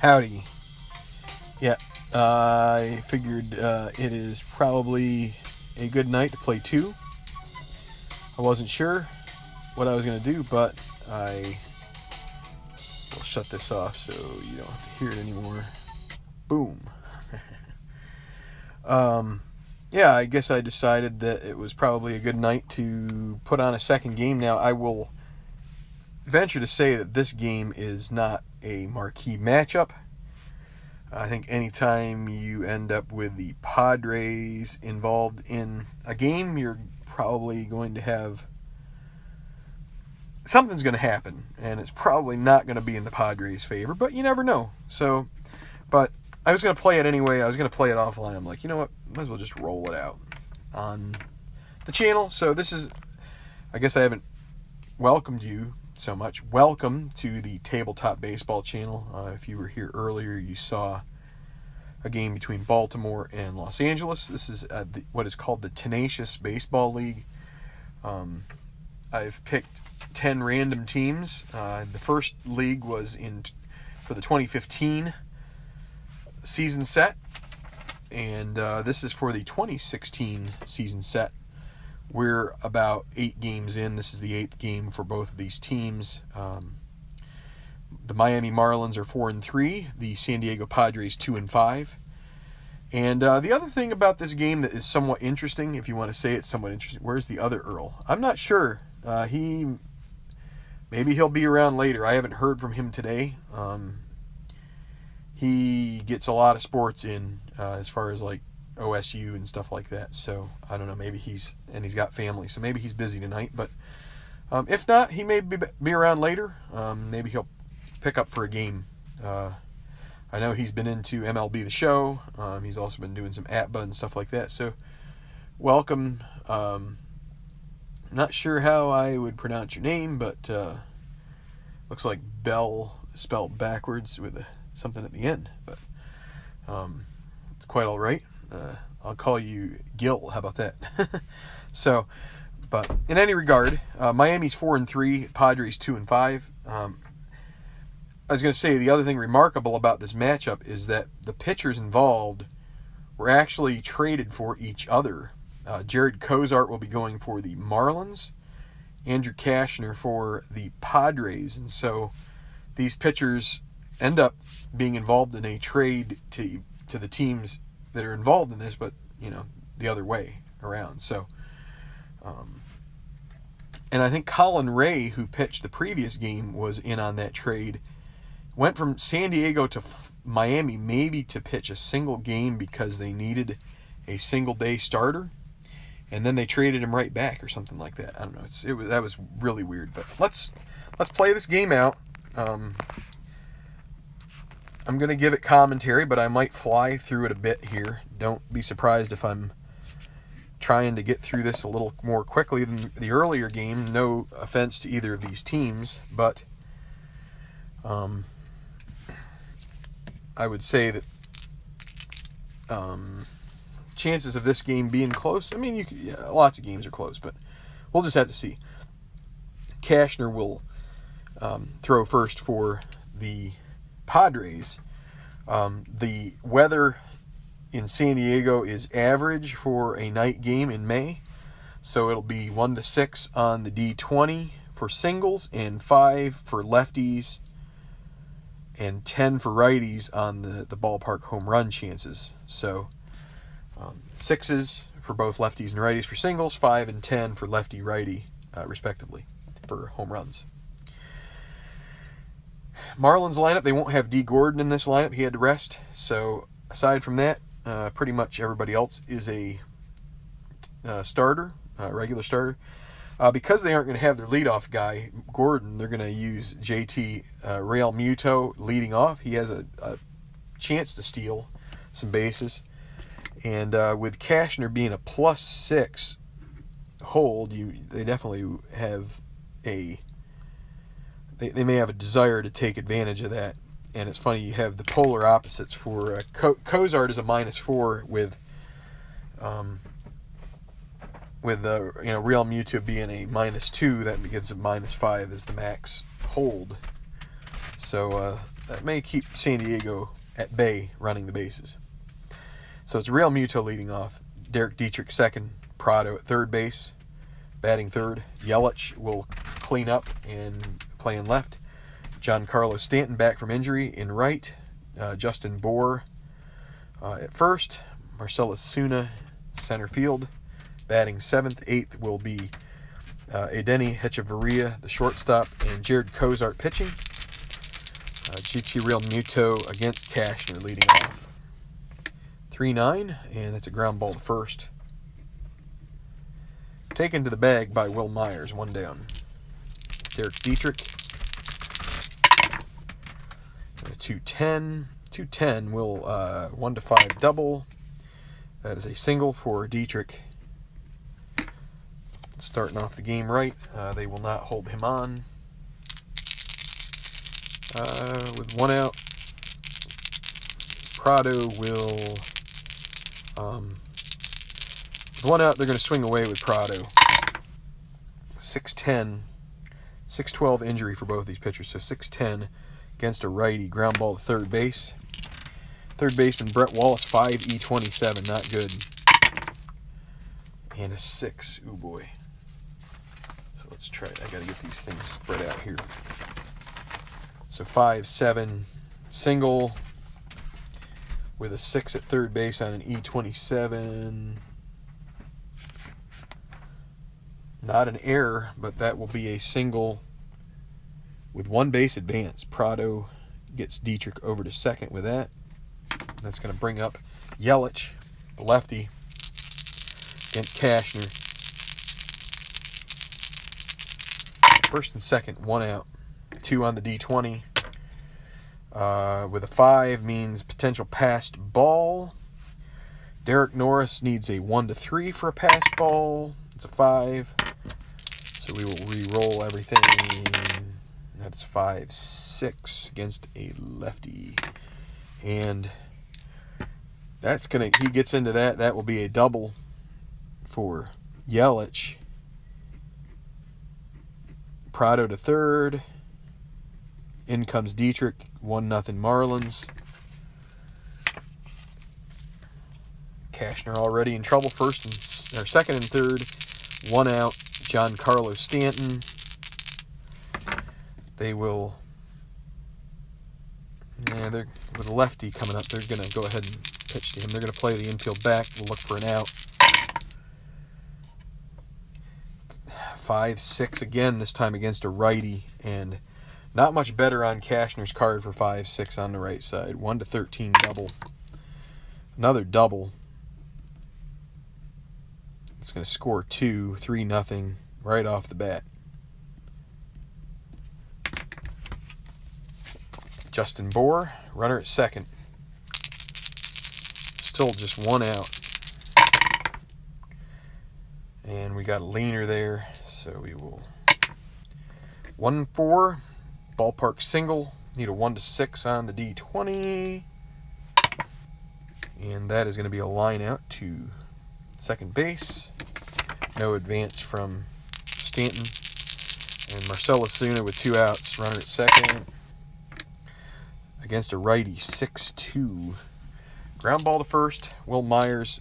Howdy. Yeah, I figured it is probably a good night to play 2. I wasn't sure what I was going to do, but I will shut this off so you don't have to hear it anymore. Boom. Yeah, I guess I decided that it was probably a good night to put on a second game. Now, I will venture to say that this game is not a marquee matchup. I think anytime you end up with the Padres involved in a game, you're probably going to have something's going to happen, and it's probably not going to be in the Padres' favor, but you never know. So, but I was going to play it anyway. I was going to play it offline. I'm like, you know what? Might as well just roll it out on the channel. So this is, I guess I haven't welcomed you so much. Welcome to the Tabletop Baseball channel. If you were here earlier, you saw a game between Baltimore and Los Angeles. This is what is called the Tenacious Baseball League. I've picked 10 random teams. The first league was for the 2015 season set, and this is for the 2016 season set. We're about 8 games in. This is the 8th game for both of these teams. The Miami Marlins are 4-3. The San Diego Padres 2-5. And the other thing about this game that is somewhat interesting, if you want to say it's somewhat interesting, where's the other Earl? I'm not sure. Maybe he'll be around later. I haven't heard from him today. He gets a lot of sports in as far as like OSU and stuff like that. So I don't know. Maybe he's got family, so maybe he's busy tonight. But if not, he may be around later. Maybe he'll pick up for a game. I know he's been into MLB The Show. He's also been doing some ATBA and stuff like that. So welcome. Not sure how I would pronounce your name, but looks like Bell spelled backwards with something at the end. But it's quite all right. I'll call you Gil. How about that? So, but in any regard, Miami's 4-3, Padres 2-5. I was going to say the other thing remarkable about this matchup is that the pitchers involved were actually traded for each other. Jared Cozart will be going for the Marlins, Andrew Cashner for the Padres, and so these pitchers end up being involved in a trade to the teams that are involved in this, but the other way around. So, and I think Colin Ray, who pitched the previous game, was in on that trade. Went from San Diego to Miami maybe to pitch a single game because they needed a single day starter, and then they traded him right back or something like that. I don't know. That was really weird. But let's play this game out. I'm going to give it commentary, but I might fly through it a bit here. Don't be surprised if I'm trying to get through this a little more quickly than the earlier game. No offense to either of these teams, but I would say that chances of this game being close, I mean, lots of games are close, but we'll just have to see. Cashner will throw first for the Padres. The weather in San Diego is average for a night game in May, so it'll be 1 to 6 on the D20 for singles and 5 for lefties and 10 for righties on the ballpark home run chances. So 6s for both lefties and righties for singles, 5 and 10 for lefty-righty, respectively, for home runs. Marlins lineup, they won't have D. Gordon in this lineup. He had to rest. So aside from that, pretty much everybody else is a starter, regular starter. Because they aren't going to have their leadoff guy, Gordon, they're going to use JT Real Muto leading off. He has a chance to steal some bases. And with Cashner being a +6 hold, they definitely have they may have a desire to take advantage of that. And it's funny, you have the polar opposites for Cozart is a -4 with Real Muto being a -2, that gives a -5 as the max hold. So that may keep San Diego at bay running the bases. So it's Real Muto leading off, Derek Dietrich second, Prado at third base, batting third. Yelich will clean up and play in left. Giancarlo Stanton back from injury in right. Justin Bour at first. Marcell Ozuna center field. Batting seventh. Eighth will be Edeni Hechavarria, the shortstop, and Jared Cozart pitching. GT Real Muto against Cashner leading off. 3-9, and that's a ground ball to first. Taken to the bag by Will Myers, one down. Derek Dietrich. 2-10. 2-10 will 1-5 double. That is a single for Dietrich. Starting off the game right. They will not hold him on. With one out, Prado will... with one out, they're going to swing away with Prado. 6-10. 6-12 injury for both these pitchers. So 6-10 against a righty. Ground ball to third base. Third baseman Brett Wallace, 5'27", not good. And a 6. Ooh boy. So let's try it. I got to get these things spread out here. So 5'7", single with a 6 at third base on an E27. Not an error, but that will be a single with one base advance. Prado gets Dietrich over to second with that. That's going to bring up Yelich, the lefty, against Cashner. First and second, one out. 2 on the D20. With a 5 means potential passed ball. Derek Norris needs a 1-3 for a passed ball. It's a 5. So we will re-roll everything. That's 5-6 against a lefty. And that's going to, he gets into that. That will be a double for Yelich. Prado to third. In comes Dietrich, 1-0 Marlins. Cashner already in trouble, second and third. 1 out, Giancarlo Stanton. They will, they're with a lefty coming up. They're going to go ahead and pitch to him. They're going to play the infield back. We'll look for an out. 5-6 again, this time against a righty, and not much better on Cashner's card for 5-6 on the right side. 1-13 double. Another double. It's going to score 2, 3-0 right off the bat. Justin Bour, runner at second. Still just 1 out. And we got a leaner there, so we will 1-4. Ballpark single. Need a 1-6 on the D20. And that is going to be a line out to second base. No advance from Stanton. And Marcell Ozuna with 2 outs. Runner at second. Against a righty, 6-2. Ground ball to first. Will Myers,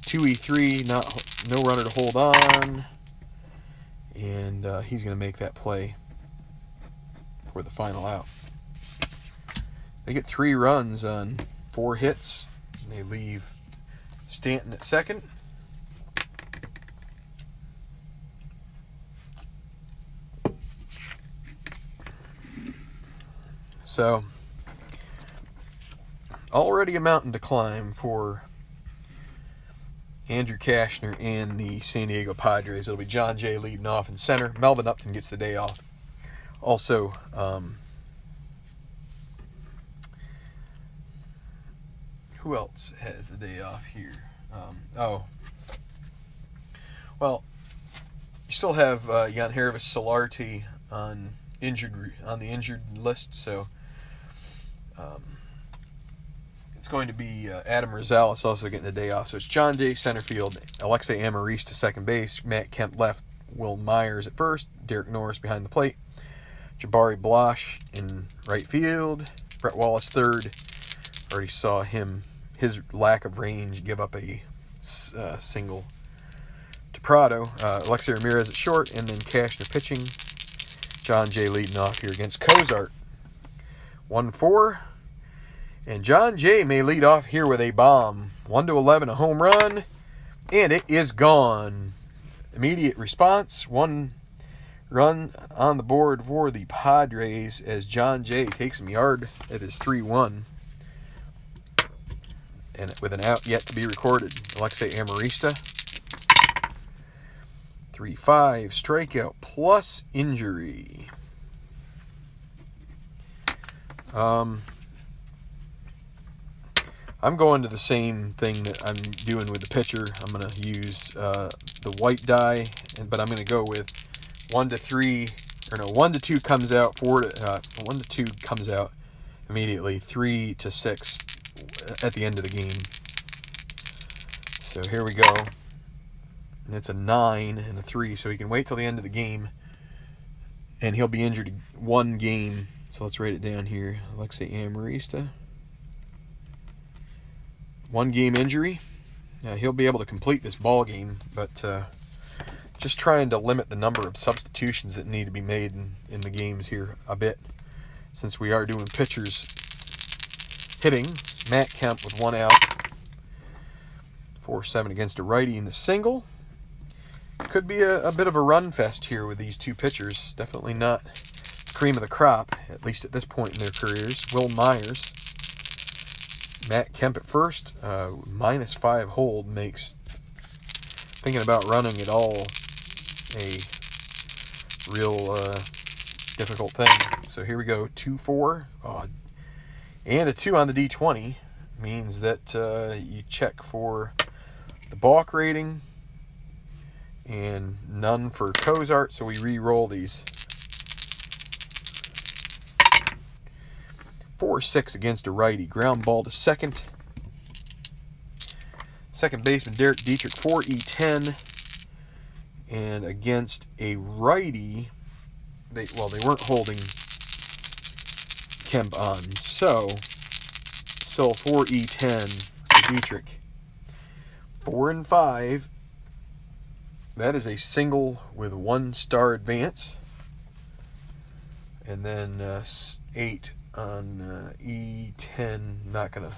2-3. No runner to hold on. And he's going to make that play for the final out. They get 3 runs on 4 hits. And they leave Stanton at second. So, already a mountain to climb for Andrew Cashner and the San Diego Padres. It'll be John Jay leading off in center. Melvin Upton gets the day off. Also, who else has the day off here? Well, you still have Yangervis Solarte on the injured list, so it's going to be Adam Rosales also getting the day off. So it's John Jay center field, Alexei Amaris to second base, Matt Kemp left, Will Myers at first, Derek Norris behind the plate, Jabari Blash in right field, Brett Wallace third. Already saw his lack of range give up a single to Prado. Alexei Ramirez at short, and then Cashner pitching. John Jay leading off here against Cozart. 1-4. And John Jay may lead off here with a bomb. 1-11, a home run. And it is gone. Immediate response. 1 run on the board for the Padres as John Jay takes him yard at his 3-1. And with an out yet to be recorded, Alexei Amarista. 3-5, strikeout plus injury. I'm going to the same thing that I'm doing with the pitcher. I'm going to use the white die, but I'm going to go with 1-2 comes out, 1-2 comes out immediately, 3-6 at the end of the game. So here we go. And it's a 9 and a 3, so he can wait till the end of the game, and he'll be injured 1 game. So let's write it down here. Alexei Amarista. 1 game injury. He'll be able to complete this ball game, but just trying to limit the number of substitutions that need to be made in the games here a bit, since we are doing pitchers hitting. Matt Kemp with 1 out. 4-7 against a righty in the single. Could be a bit of a run fest here with these 2 pitchers. Definitely not cream of the crop, at least at this point in their careers. Will Myers. Matt Kemp at first. -5 hold makes thinking about running at all a real difficult thing. So here we go. 2-4. And a 2 on the D20 means that you check for the balk rating, and none for Cozart, so we re-roll these. 4-6 against a righty. Ground ball to second. Second baseman Derek Dietrich, 4-10. And against a righty, they weren't holding Kemp on. So 4-10 for Dietrich. 4-5. That is a single with 1 star advance. And then 8 on E10, not going to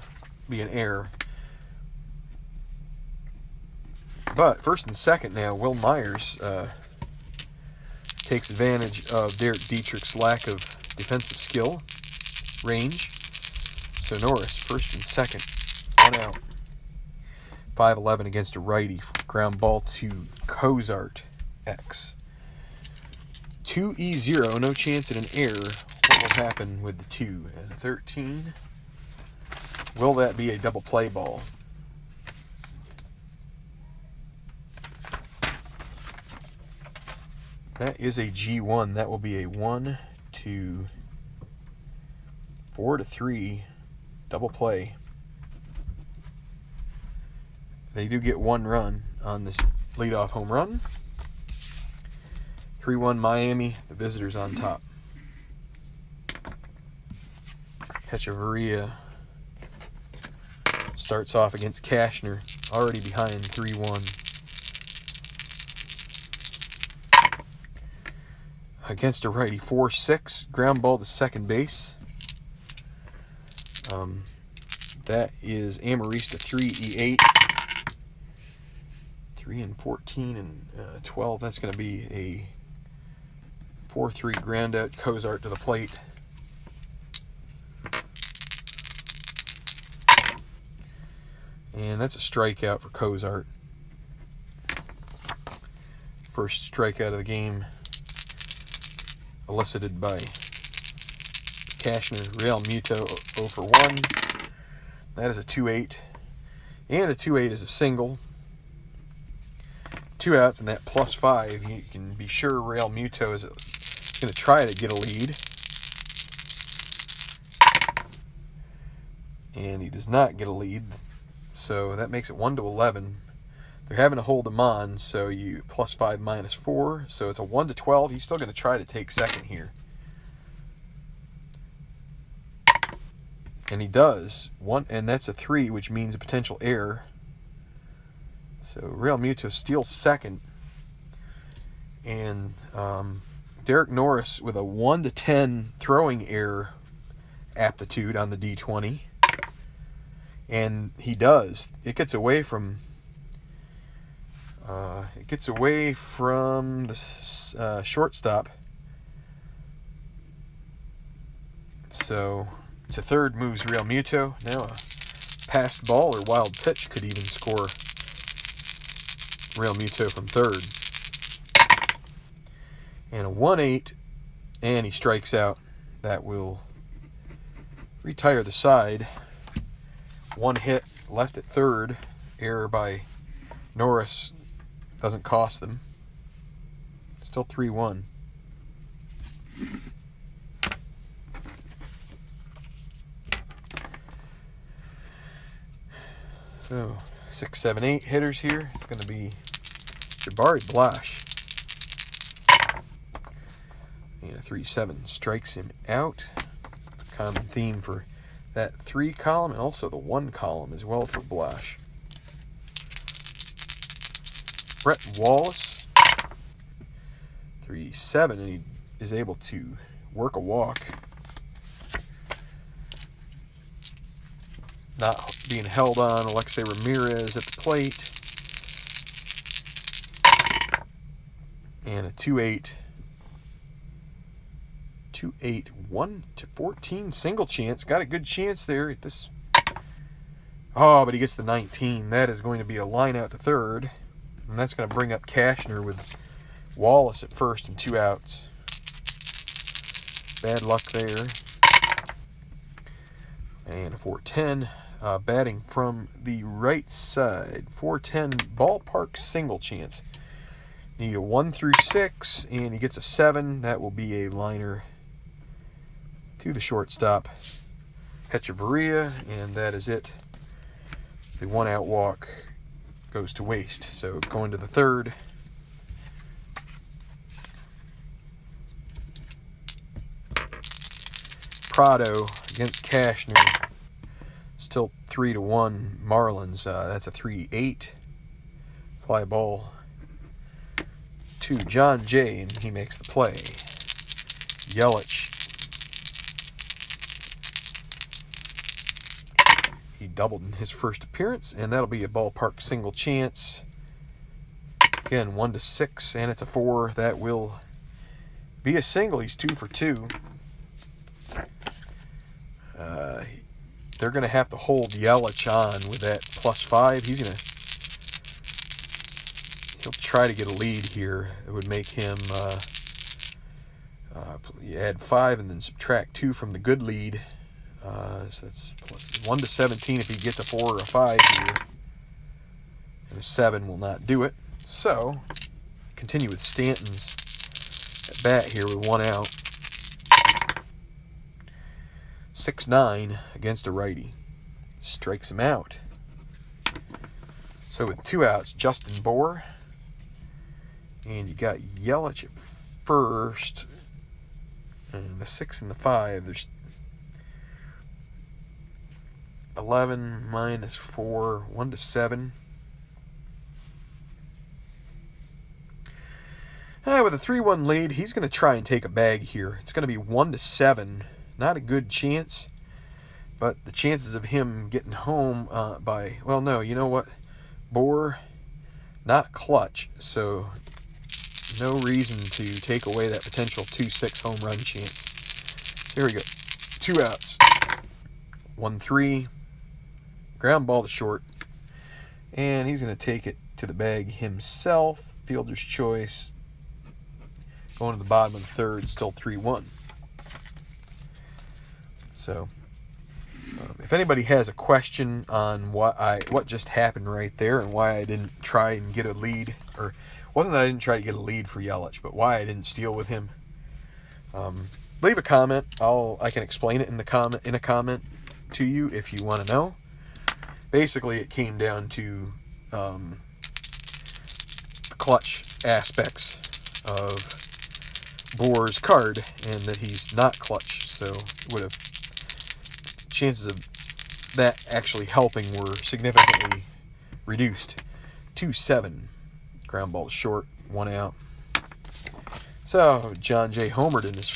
be an error. But first and second now, Will Myers takes advantage of Derek Dietrich's lack of defensive skill, range. So Norris, first and second, 1 out. 5-11 against a righty. Ground ball to Cozart, X. 2-0, no chance at an error. What will happen with the 2 and 13? Will that be a double play ball? That is a G1. That will be a 1, 2, 4-3 double play. They do get 1 run on this leadoff home run. 3-1 Miami. The visitors on top. Hechavarria starts off against Cashner, already behind 3-1. Against a righty, 4-6, ground ball to second base. That is Amarista, 3-8. 3-14 and 12. That's going to be a 4-3 ground out. Cozart to the plate. And that's a strikeout for Cozart. First strikeout of the game, elicited by Cashner. Real Muto 0-for-1. That is a 2-8. And a 2-8 is a single. 2 outs and that +5. You can be sure Real Muto is going to try to get a lead. And he does not get a lead. So that makes it 1-11. They're having to hold him on, so you +5 -4. So it's a 1-12. He's still going to try to take second here. And he does. And that's a 3, which means a potential error. So Realmuto steals second. And Derek Norris with a 1 to 10 throwing error aptitude on the D20. And he does. It gets away from the shortstop. So to third moves Realmuto. Now a passed ball or wild pitch could even score Realmuto from third. And a 1-8, and he strikes out. That will retire the side. One hit left at third. Error by Norris doesn't cost them. Still 3-1. So 6, 7, 8 hitters here. It's going to be Jabari Blash. And a 3-7 strikes him out. Common theme for that 3 column and also the 1 column as well for Blash. Brett Wallace, 3-7, and he is able to work a walk. Not being held on. Alexei Ramirez at the plate. And a 2-8. 1 to 14 single chance. Got a good chance there at this. Oh, but he gets the 19. That is going to be a line out to third. And that's going to bring up Cashner with Wallace at first and 2 outs. Bad luck there. And a 4-10. Batting from the right side. 4-10 ballpark single chance. Need a 1 through 6, and he gets a 7. That will be a liner to the shortstop, Hechavarria, and that is it. The 1-out walk goes to waste. So going to the third. Prado against Cashner. Still 3-1 Marlins. That's a 3-8. Fly ball to John Jay, and he makes the play. Yelich. He doubled in his first appearance, and that'll be a ballpark single chance. Again, 1 to 6, and it's a 4. That will be a single. He's 2 for 2. They're going to have to hold Yelich on with that +5. He'll try to get a lead here. It would make him you add 5 and then subtract 2 from the good lead. So that's 1 to 17 if he gets a 4 or a 5 here. And a 7 will not do it. So, continue with Stanton's at bat here with 1 out. 6-9 against a righty. Strikes him out. So with 2 outs, Justin Bour. And you got Yelich at first. And the 6 and the 5. There's 11 minus 4, 1 to 7. With a 3-1 lead, he's going to try and take a bag here. It's going to be 1 to 7. Not a good chance, but the chances of him getting home well, no, you know what? Bour, not clutch, so no reason to take away that potential 2-6 home run chance. Here we go. 2 outs. 1-3. Ground ball to short. And he's going to take it to the bag himself. Fielder's choice. Going to the bottom of the third, still 3-1. So, if anybody has a question on what just happened right there and why I didn't try and get a lead, or wasn't that I didn't try to get a lead for Yelich, but why I didn't steal with him, leave a comment. I can explain it in a comment to you if you want to know. Basically, it came down to the clutch aspects of Bour's card, and that he's not clutch, so would have chances of that actually helping were significantly reduced. 2-7. Ground ball to short, 1 out. So John J. homered in his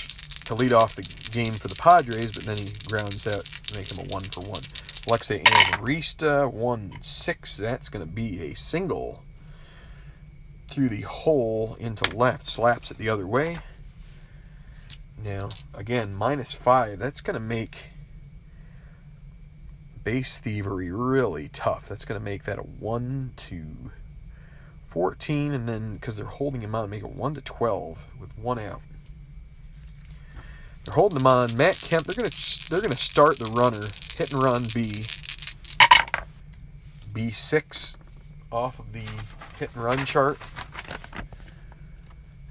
to lead off the game for the Padres, but then he grounds out to make him a 1-for-1. Alexei Amarista, 1-6. That's going to be a single through the hole into left. Slaps it the other way. Now, again, -5. That's going to make base thievery really tough. That's going to make that a 1-14, and then because they're holding him on, make it 1-12 with 1 out. They're holding him on. Matt Kemp. They're gonna start the runner. Hit and run B6 off of the hit and run chart,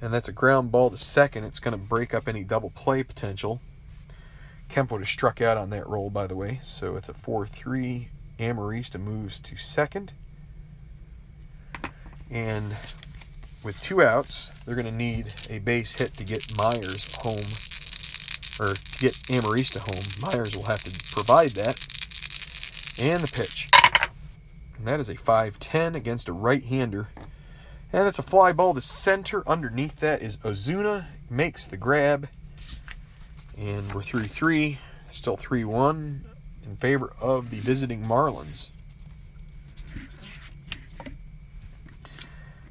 and that's a ground ball to second. It's going to break up any double play potential. Kemp would have struck out on that roll, by the way. So it's a 4-3. Amarista moves to second, and with 2 outs, they're going to need a base hit to get Myers home. Or get Amarista home. Myers will have to provide that. And the pitch. And that is a 5-10 against a right-hander. And it's a fly ball to center. Underneath that is Ozuna. Makes the grab. And we're through 3. Still 3-1 in favor of the visiting Marlins.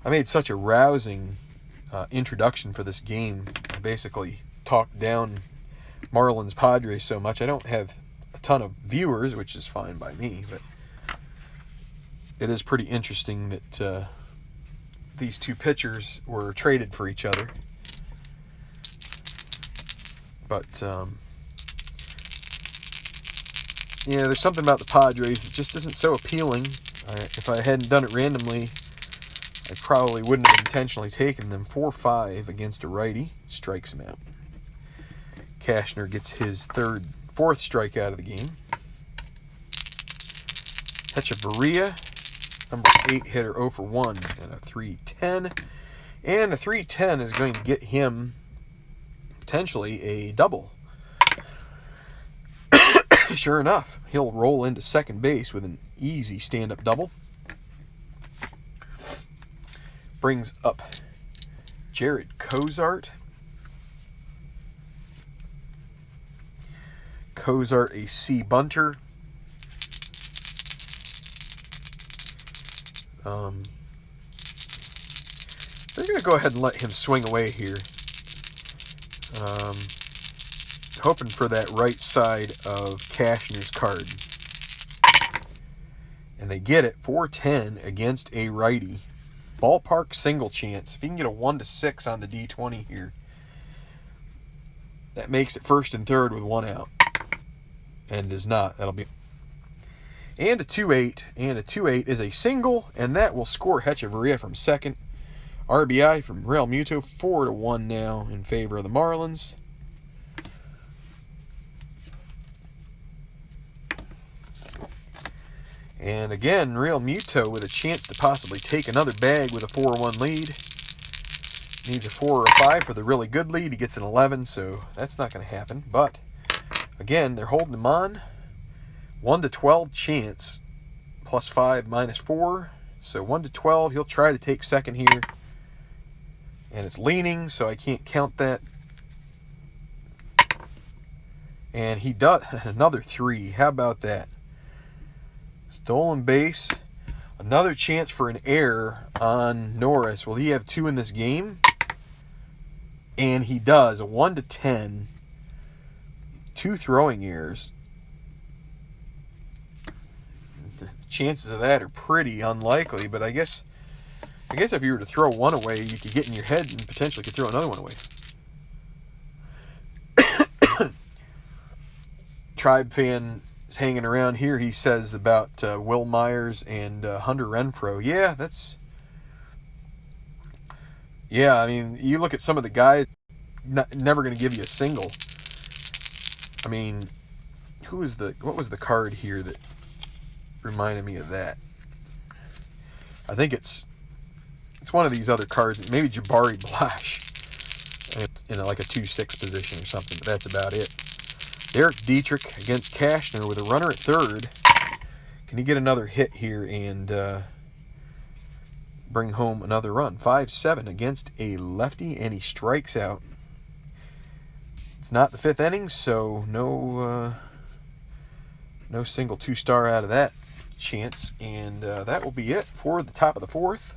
I made such a rousing introduction for this game. I basically talked down Marlins Padres so much. I don't have a ton of viewers, which is fine by me, but it is pretty interesting that these two pitchers were traded for each other. But yeah, there's something about the Padres that just isn't so appealing. If I hadn't done it randomly, I probably wouldn't have intentionally taken them. 4-5 against a righty, strikes him out. Cashner gets his fourth strikeout of the game. Hechavarria, number 8 hitter, 0-for-1 and a 3-10. And a 3-10 is going to get him potentially a double. Sure enough, he'll roll into second base with an easy stand-up double. Brings up Jared Cozart. Cozart, a C bunter. They're going to go ahead and let him swing away here. Hoping for that right side of Cashner's card. And they get it. 4-10 against a righty. Ballpark single chance. If you can get a 1-6 on the D20 here, that makes it first and third with 1 out. And does not. That'll be. And a 2-8. And a 2-8 is a single, and that will score Hechavarria from second. RBI from Real Muto. 4-1 now in favor of the Marlins. And again, Real Muto with a chance to possibly take another bag with a 4-1 lead. Needs a 4 or a 5 for the really good lead. He gets an 11, so that's not going to happen. But again, they're holding him on. 1-12 chance. +5, -4. So 1-12. He'll try to take second here. And it's leaning, so I can't count that. And he does another 3. How about that? Stolen base. Another chance for an error on Norris. Will he have 2 in this game? And he does. A 1-10. 2 throwing errors. The chances of that are pretty unlikely, but I guess if you were to throw one away, you could get in your head and potentially could throw another one away. Tribe fan is hanging around here. He says about Will Myers and Hunter Renfroe. Yeah, I mean, you look at some of the guys, never going to give you a single. I mean, what was the card here that reminded me of that? I think it's one of these other cards, maybe Jabari Blash in like a 2-6 position or something, but that's about it. Derek Dietrich against Cashner with a runner at third. Can he get another hit here and bring home another run? 5-7 against a lefty, and he strikes out. It's not the fifth inning, so no single two-star out of that chance. And that will be it for the top of the fourth.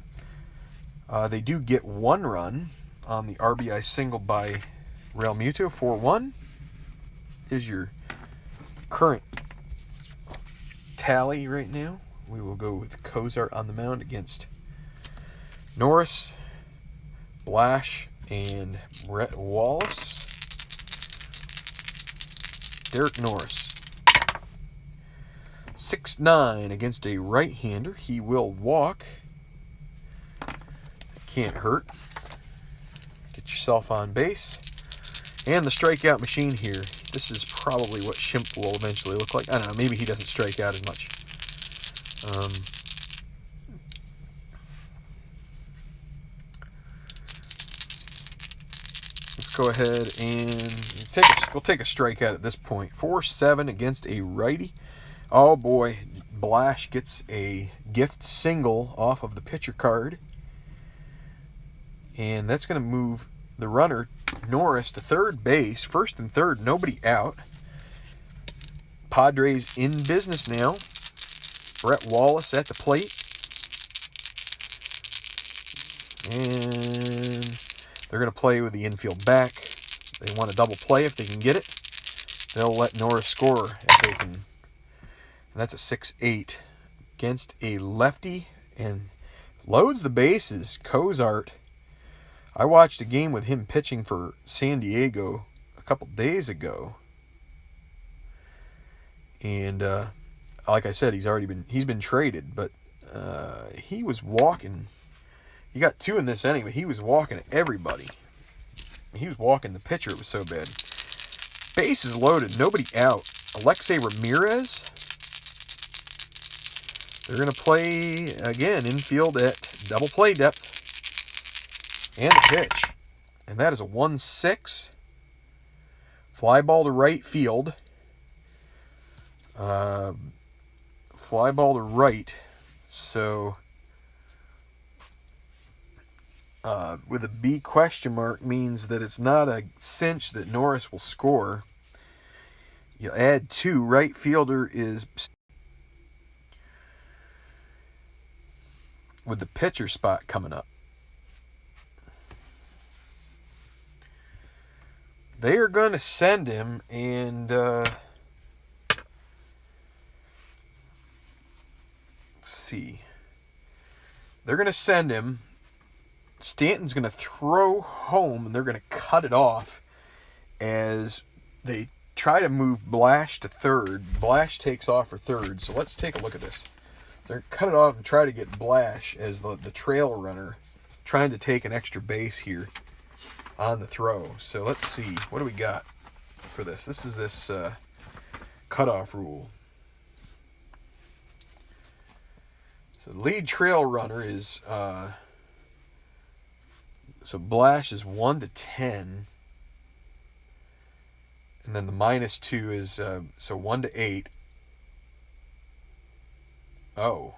They do get one run on the RBI single by Real Muto, 4-1. Is your current tally right now. We will go with Cozart on the mound against Norris, Blash, and Brett Wallace. Derek Norris, 6'9" against a right-hander. He will walk. That can't hurt. Get yourself on base. And the strikeout machine here. This is probably what Shimp will eventually look like. I don't know. Maybe he doesn't strike out as much. Let's go ahead and we'll take a strikeout at this point. 4-7 against a righty. Oh boy, Blash gets a gift single off of the pitcher card. And that's going to move the runner, Norris, to third base. First and third, nobody out. Padres in business now. Brett Wallace at the plate. And they're going to play with the infield back. They want a double play if they can get it. They'll let Norris score if they can. And that's a 6-8 against a lefty. And loads the bases. Cozart. I watched a game with him pitching for San Diego a couple days ago. And like I said, he's been traded, but he was walking. He got two in this inning, but he was walking everybody. He was walking the pitcher. It was so bad. Bases loaded, nobody out. Alexei Ramirez. They're going to play again infield at double play depth. And a pitch. And that is a 1-6. Fly ball to right field. Fly ball to right. So, with a B question mark means that it's not a cinch that Norris will score. You add 2. Right fielder is with the pitcher spot coming up. They are going to send him, and let's see. They're going to send him. Stanton's going to throw home, and they're going to cut it off as they try to move Blash to third. Blash takes off for third, so let's take a look at this. They're going to cut it off and try to get Blash as the trail runner, trying to take an extra base here on the throw. So let's see. What do we got for this? This is this cutoff rule. So the lead trail runner is so Blash is 1-10, and then the -2 is so 1-8. Oh.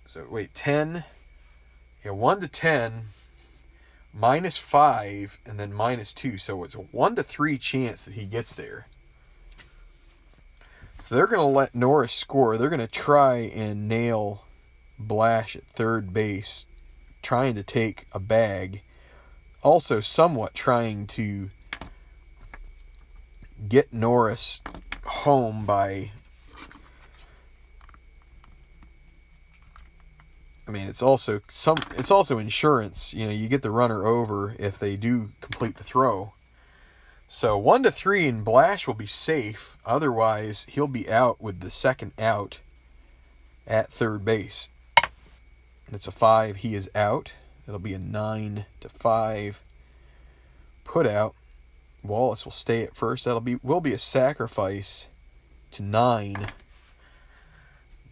So wait, 10. Yeah, 1-10, -5, and then -2. So it's a 1-3 chance that he gets there. So they're going to let Norris score. They're going to try and nail Blash at third base, trying to take a bag. Also somewhat trying to get Norris home by... I mean, it's also insurance. You know, you get the runner over if they do complete the throw. So 1-3, and Blash will be safe. Otherwise, he'll be out with the second out at third base. It's a 5. He is out. It'll be a 9-5 put out. Wallace will stay at first. Will be a sacrifice to 9.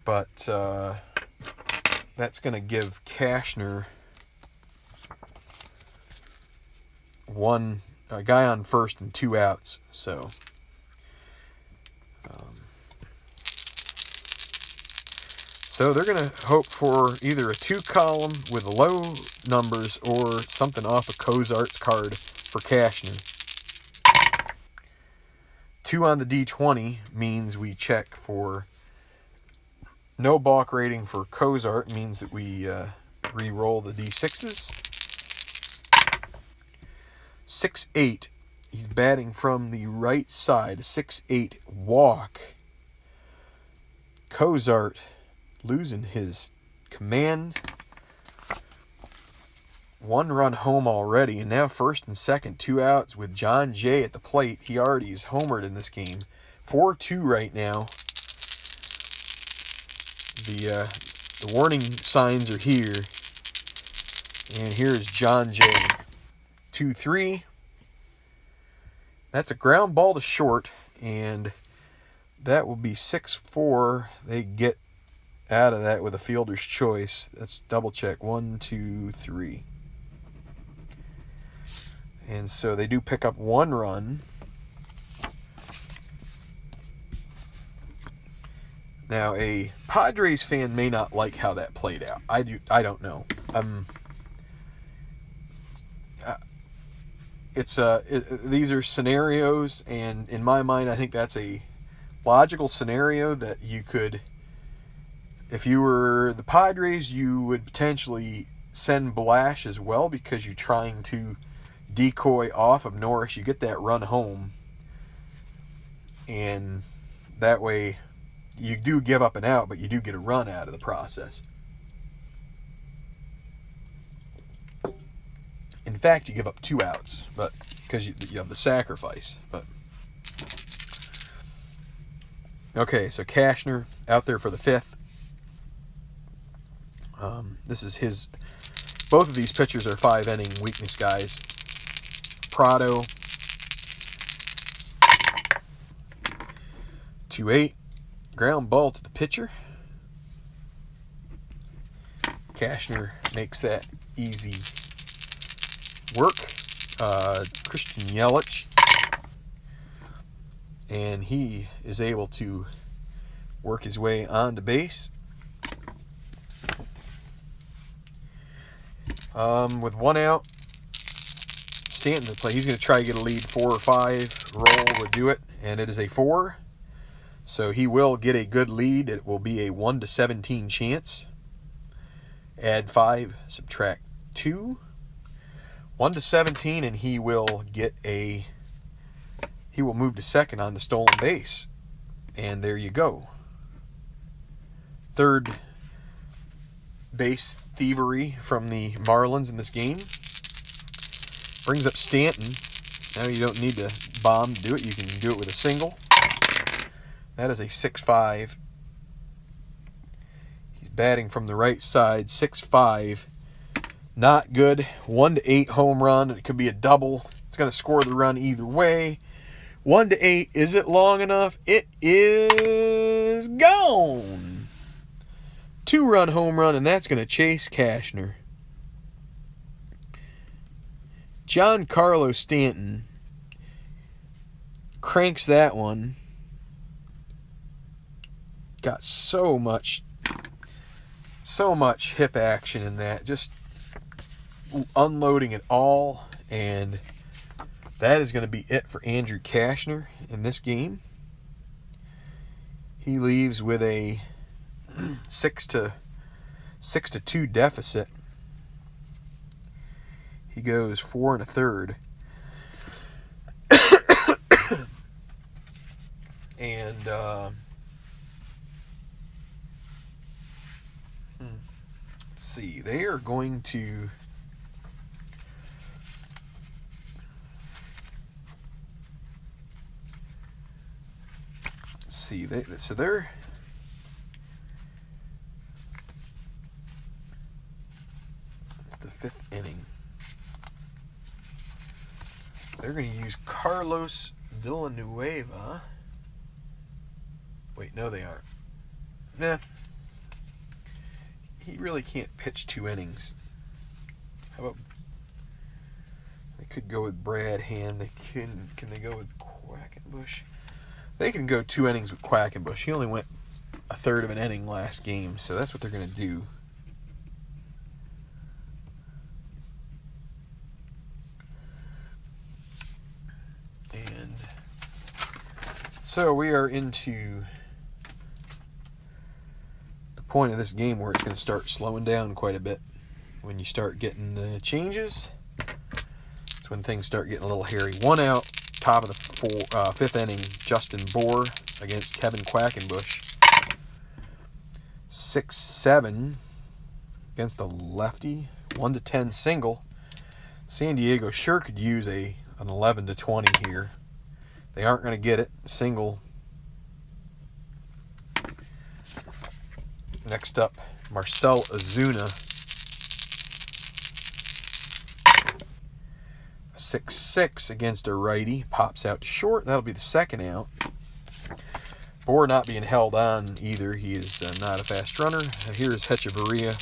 But that's going to give Cashner one a guy on first and 2 outs. So, so they're going to hope for either a 2-column with low numbers or something off of Cozart's card for Cashner. 2 on the D20 means we check for no balk rating for Cozart, means that we re-roll the D6s. 6-8. He's batting from the right side. 6-8 walk. Cozart losing his command. 1 run home already, and now first and second, 2 outs with John Jay at the plate. He already is homered in this game. 4-2 right now. The warning signs are here. And here's John Jay. 2-3. That's a ground ball to short, and that will be 6-4. They get out of that with a fielder's choice. Let's double check. 1, 2, 3. And so they do pick up 1 run. Now, a Padres fan may not like how that played out. I don't know. These are scenarios, and in my mind, I think that's a logical scenario that you could, if you were the Padres, you would potentially send Blash as well, because you're trying to decoy off of Norris. You get that run home, and that way you do give up an out, but you do get a run out of the process. In fact, you give up 2 outs, but because you have the sacrifice. But okay, so Cashner out there for the 5th. This is his. Both of these pitchers are 5-inning weakness guys. Prado. 2-8. Ground ball to the pitcher. Cashner makes that easy work. Christian Yelich. And he is able to work his way onto base. With 1 out, Stanton to play. He's going to try to get a lead. 4 or 5 roll would do it, and it is a 4. So he will get a good lead. It will be a 1-17 chance. Add 5, subtract 2. 1-17, and he will get a. He will move to second on the stolen base, and there you go. Third base thievery from the Marlins in this game. Brings up Stanton. Now you don't need to bomb to do it. You can do it with a single. That is a 6-5. He's batting from the right side. 6-5. Not good. 1-8 home run. It could be a double. It's going to score the run either way. 1-8. Is it long enough? It is gone. 2-run home run, and that's going to chase Cashner. Giancarlo Stanton cranks that one. Got so much hip action in that. Just unloading it all, and that is going to be it for Andrew Cashner in this game. He leaves with a 6-2 deficit. He goes 4 1/3. And let's see, they are going to they're it's the 5th inning. They're going to use Carlos Villanueva. Wait, no, they aren't. Nah. He really can't pitch 2 innings. How about They could go with Brad Hand. Can they go with Quackenbush? They can go 2 innings with Quackenbush. He only went a third of an inning last game, so that's what they're going to do. And so we are into the point of this game where it's going to start slowing down quite a bit. When you start getting the changes, that's when things start getting a little hairy. 1 out, top of the 5th inning, Justin Bohr against Kevin Quackenbush. 6-7 against a lefty. 1-10 single. San Diego sure could use an 11-20 here. They aren't going to get it. Single. Next up, Marcell Ozuna. 6-6 against a righty. Pops out to short. That'll be the 2nd out. Bohr not being held on either. He is not a fast runner. Here's Hechavarria.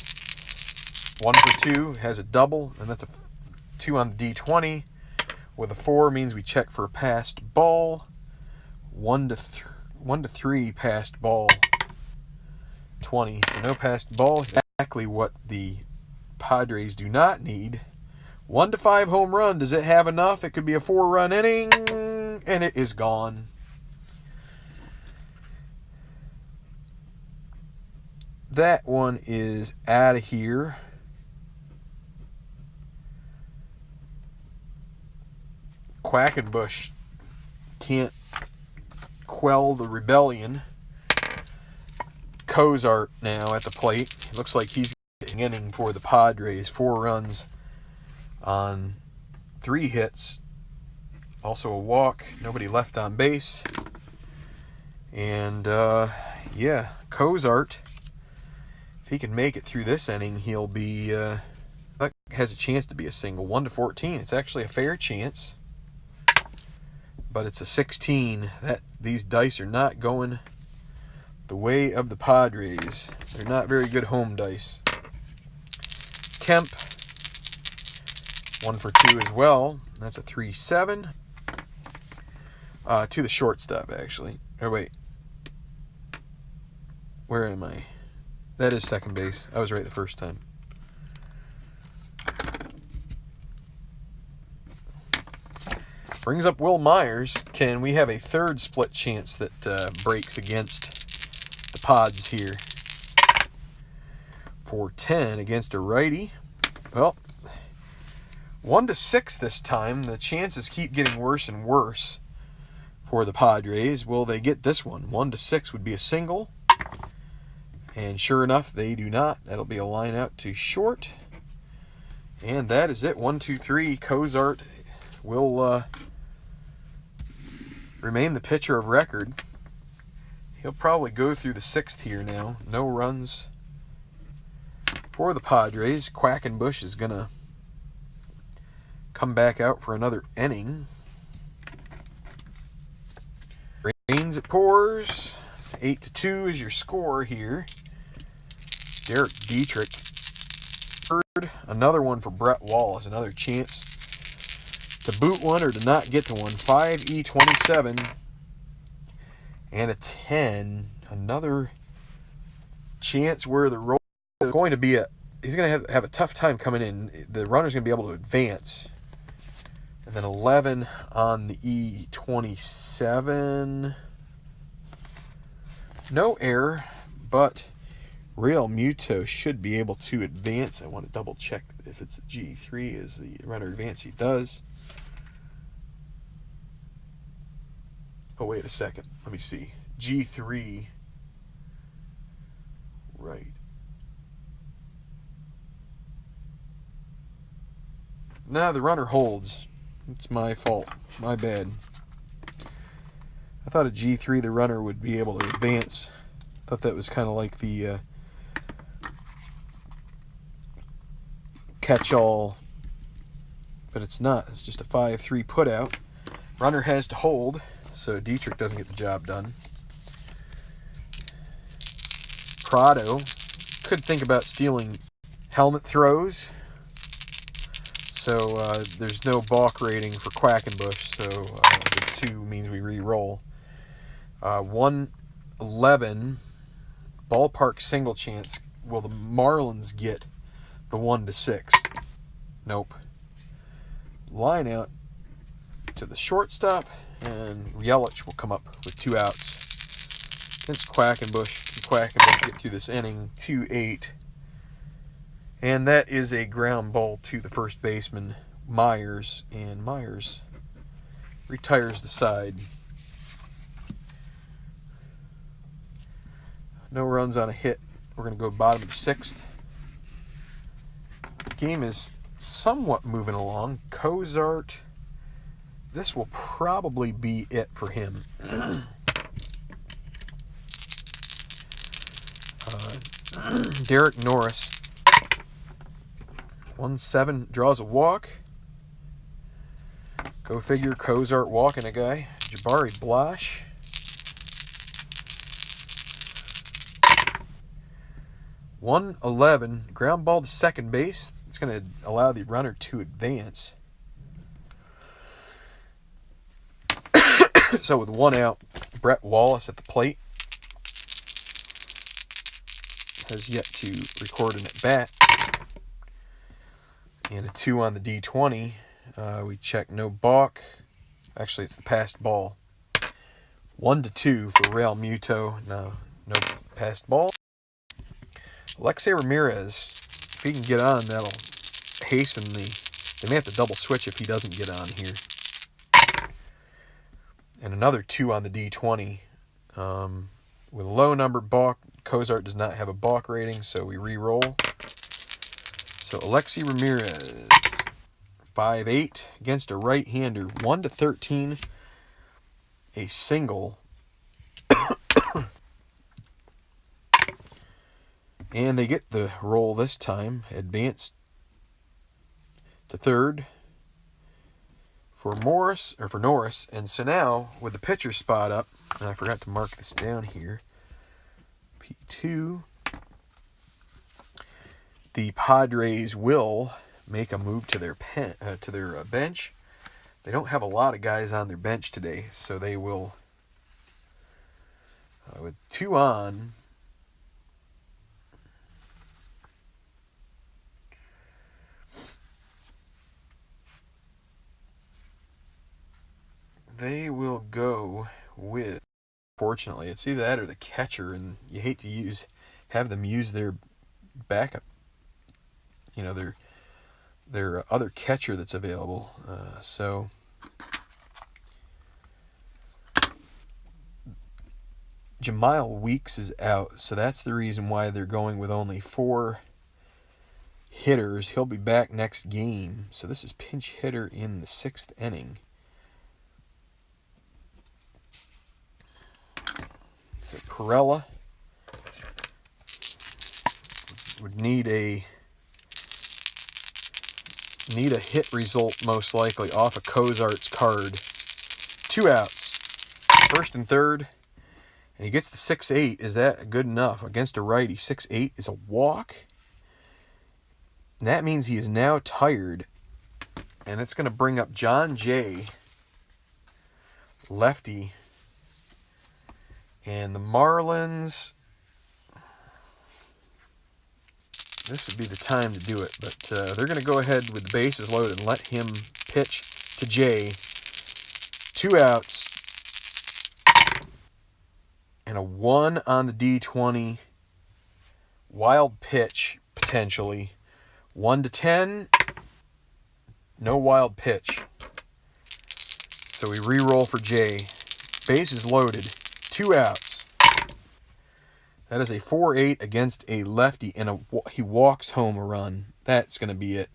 1 for 2. Has a double, and that's a 2 on the D20. With a 4 means we check for a passed ball. 1-3 passed ball. 20. So no passed ball. Exactly what the Padres do not need. 1-5 home run. Does it have enough? It could be a 4-run inning, and it is gone. That one is out of here. Quackenbush can't quell the rebellion. Cozart now at the plate. Looks like he's getting an inning for the Padres. 4 runs on 3 hits. Also a walk. Nobody left on base. And, yeah, Cozart, if he can make it through this inning, he'll be, has a chance to be a single. 1-14. It's actually a fair chance. But it's a 16. These dice are not going the way of the Padres. They're not very good home dice. Kemp, 1 for 2 as well. That's a 3-7. To the shortstop, actually. Oh, wait. Where am I? That is second base. I was right the first time. Brings up Will Myers. Can we have a third split chance that breaks against the Pods here? 4-10 against a righty. Well, 1-6 this time. The chances keep getting worse and worse for the Padres. Will they get this one? 1-6 would be a single. And sure enough, they do not. That'll be a line out to short. And that is it. 1-2-3. Cozart will remain the pitcher of record. He'll probably go through the 6th here now. No runs for the Padres. Quackenbush is going to come back out for another inning. Rains, it pours. 8-2 is your score here. Derek Dietrich. Third. Another one for Brett Wallace. Another chance to boot one or to not get to one. 5E27 and a 10. Another chance where the roll is going to be he's going to have a tough time coming in. The runner's going to be able to advance. And then 11 on the E27. No error, but Real Muto should be able to advance. I want to double check if it's a G3 is the runner advance. He does. Oh, wait a second. Let me see. G3. Right. Nah, the runner holds. It's my fault. My bad. I thought a G3 the runner would be able to advance. Thought that was kind of like the catch-all, but it's not. It's just a 5-3 putout. Runner has to hold, so Dietrich doesn't get the job done. Prado could think about stealing helmet throws. So there's no balk rating for Quackenbush, so the 2 means we re-roll. 111 ballpark single chance. Will the Marlins get the 1-6? Nope. Line out to the shortstop, and Yelich will come up with 2 outs. Against Quackenbush. Quackenbush get through this inning 2-8. And that is a ground ball to the first baseman, Myers. And Myers retires the side. No runs on a hit. We're going to go bottom of the 6th. The game is somewhat moving along. Cozart, this will probably be it for him. Derek Norris, 1-7, draws a walk. Go figure, Cozart walking a guy. Jabari Blash. (111) ground ball to second base. It's going to allow the runner to advance. So with 1 out, Brett Wallace at the plate has yet to record an at-bat. And a 2 on the D20. We check no balk. Actually, it's the passed ball. 1-2 for Real Muto. No passed ball. Alexei Ramirez, if he can get on, that'll hasten they may have to double switch if he doesn't get on here. And another 2 on the D20. With a low number balk, Cozart does not have a balk rating, so we re-roll. So Alexei Ramirez, 5'8", against a right-hander, 1-13, a single. And they get the roll this time. Advanced to third for Norris. And so now, with the pitcher spot up, and I forgot to mark this down here, P2, the Padres will make a move to their bench. They don't have a lot of guys on their bench today, so they will, with 2 on, they will go with, fortunately, it's either that or the catcher, and you hate to have them use their backup, their other catcher that's available. So Jamile Weeks is out, so that's the reason why they're going with only 4 hitters. He'll be back next game. So this is pinch hitter in the 6th inning. So Perella would need a hit result, most likely, off of Cozart's card. 2 outs, first and third, and he gets the 6-8. Is that good enough against a righty? 6-8 is a walk, and that means he is now tired, and it's going to bring up John Jay, lefty. And the Marlins, this would be the time to do it, but they're going to go ahead with the bases loaded and let him pitch to Jay. 2 outs and a 1 on the D20. Wild pitch, potentially. 1-10, no wild pitch. So we re-roll for Jay. Bases loaded. 2 outs. That is a 4-8 against a lefty, and he walks home a run. That's going to be it.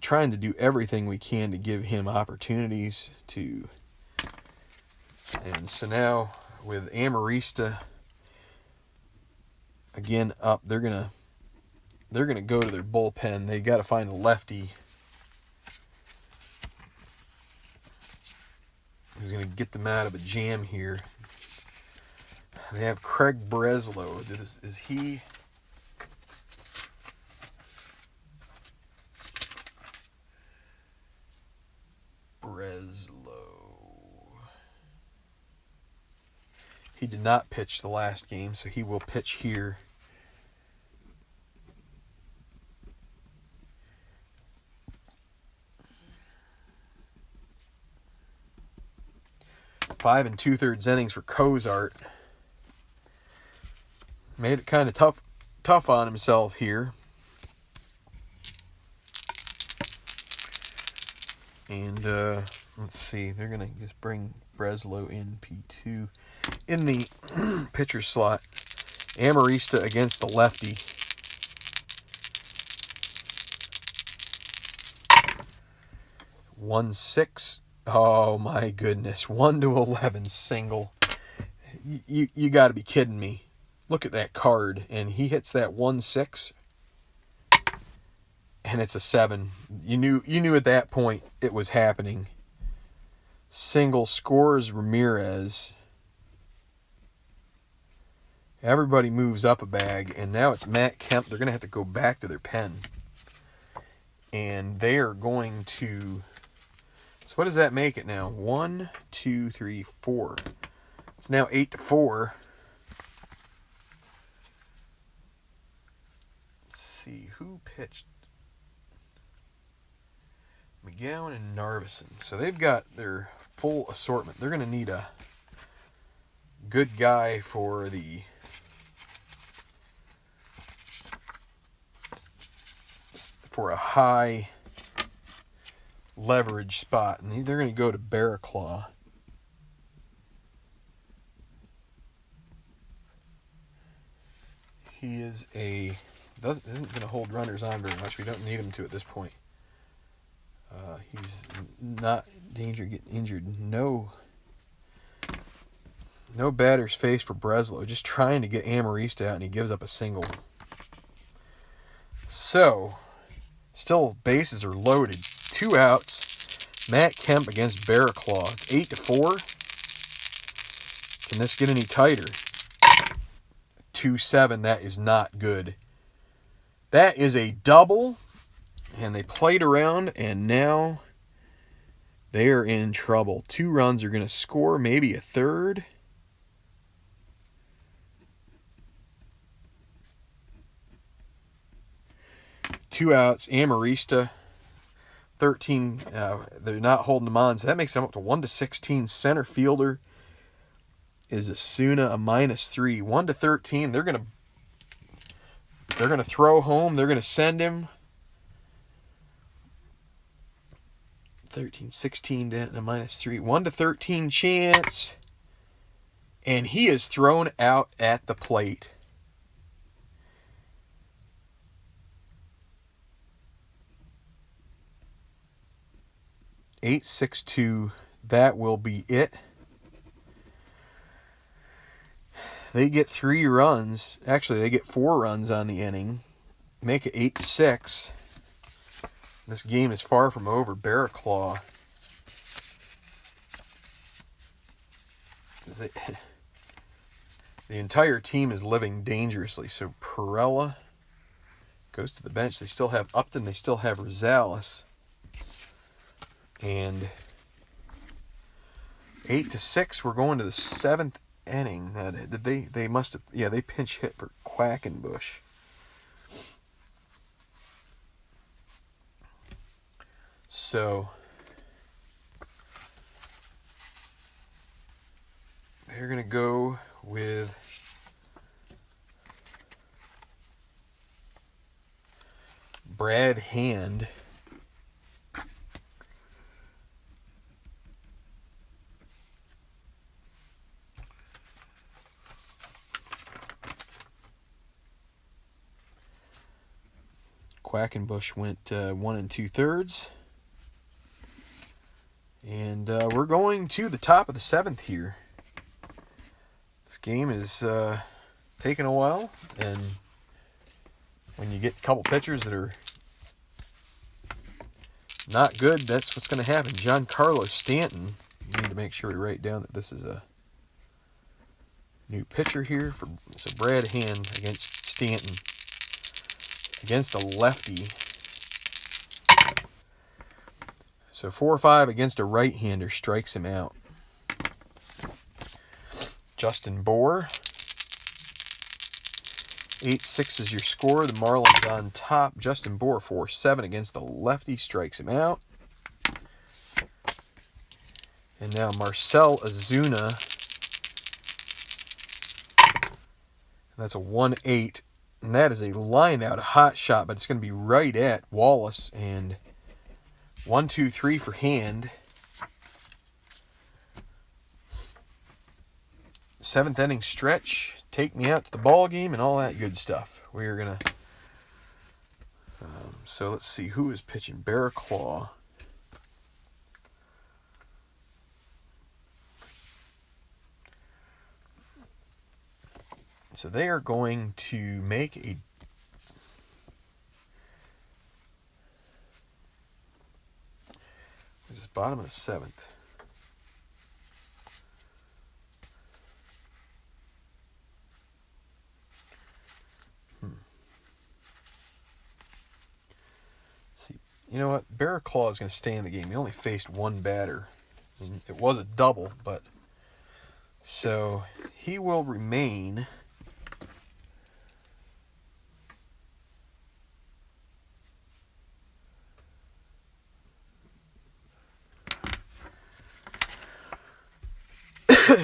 Trying to do everything we can to give him opportunities to. And so now with Amarista again up, they're gonna go to their bullpen. They got to find a lefty who's going to get them out of a jam here. They have Craig Breslow. Is he? Breslow. He did not pitch the last game, so he will pitch here. Five and 2/3 innings for Cozart. Made it kind of tough on himself here. And let's see, they're going to just bring Breslow in P2. In the pitcher slot, Amarista against the lefty. One six. Oh my goodness. 1-11 single. You got to be kidding me. Look at that card. And he hits that 1-6. And it's a 7. You knew at that point it was happening. Single scores Ramirez. Everybody moves up a bag, and now it's Matt Kemp. They're going to have to go back to their pen. And they are going to... So what does that make it now? 1, 2, 3, 4. It's now 8-4. Let's see, who pitched? McGowan and Narveson. So they've got their full assortment. They're going to need a good guy for a high leverage spot, and they're going to go to Barraclaw. He isn't going to hold runners on very much. We don't need him to at this point. He's not in danger of getting injured. No batter's face for Breslow. Just trying to get Amarista out, and he gives up a single. So, still bases are loaded. 2 outs. Matt Kemp against Barraclaw. It's 8-4. Can this get any tighter? 2-7. That is not good. That is a double. And they played around, and now they are in trouble. 2 runs are going to score, maybe a third. Two outs. Amarista, 13. They're not holding them on, so that makes them up to 1-16. Center fielder is Asuna, a -3. 1-13. They're gonna throw home. They're gonna send him. 13, 16 down to -3. 1-13 chance. And he is thrown out at the plate. (8-6-2). That will be it. They get 3 runs. Actually, they get 4 runs on the inning. Make it 8-6. This game is far from over. Barraclaw. The entire team is living dangerously. So Perella goes to the bench. They still have Upton. They still have Rosales. And 8-6. We're going to the 7th inning. They must have... Yeah, they pinch hit for Quackenbush. So they're going to go with Brad Hand. Quackenbush went 1 2/3. And we're going to the top of the 7th here. This game is taking a while, and when you get a couple pitchers that are not good, that's what's going to happen. Giancarlo Stanton. You need to make sure to write down that this is a new pitcher here. So Brad Hand against Stanton. Against a lefty. So 4-5 against a right-hander strikes him out. Justin Bohr. 8-6 is your score. The Marlins on top. Justin Bohr 4-7 against the lefty strikes him out. And now Marcell Ozuna. That's a 1-8. And that is a line out hot shot, but it's going to be right at Wallace. And 1-2-3 for hand. 7th inning stretch. Take me out to the ball game and all that good stuff. We're going to... so let's see who is pitching. Barraclaw. So they are going to make a... This is bottom of the 7th. See, you know what? Barraclaw is going to stay in the game. He only faced one batter. It was a double, but... So he will remain...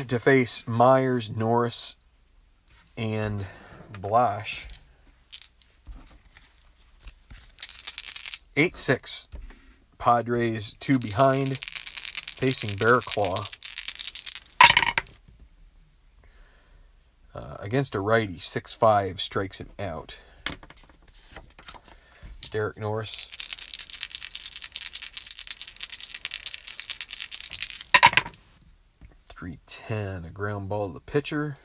to face Myers, Norris, and Blash. 8-6. Padres 2 behind, facing Barraclaw. Against a righty, 6-5 strikes him out. Derek Norris. .310, a ground ball to the pitcher.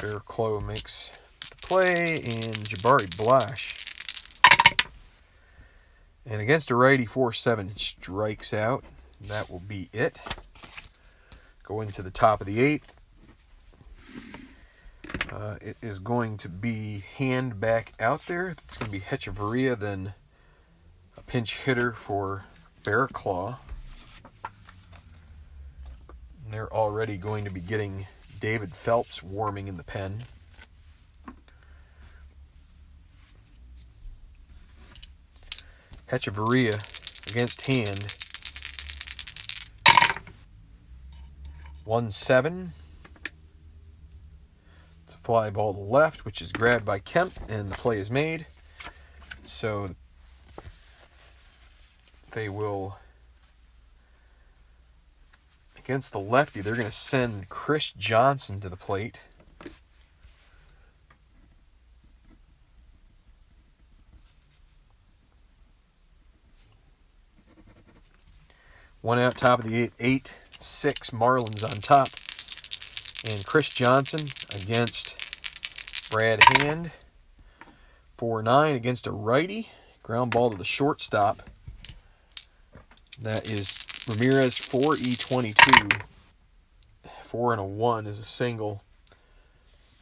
Barraclaw makes the play, and Jabari Blash. And against a righty, 4-7 strikes out. That will be it. Go into the top of the 8th. It is going to be hand back out there. It's going to be Hechavarria, then a pinch hitter for Barraclaw. And they're already going to be getting David Phelps warming in the pen. Hechavarria against hand. 1-7. It's a fly ball to left, which is grabbed by Kemp, and the play is made. So they will, against the lefty, they're going to send Chris Johnson to the plate. One out, top of the 8th. 8-6 Marlins on top. And Chris Johnson against Brad Hand. 4-9 against a righty. Ground ball to the shortstop. That is Ramirez 4E22. 4 and a 1 is a single.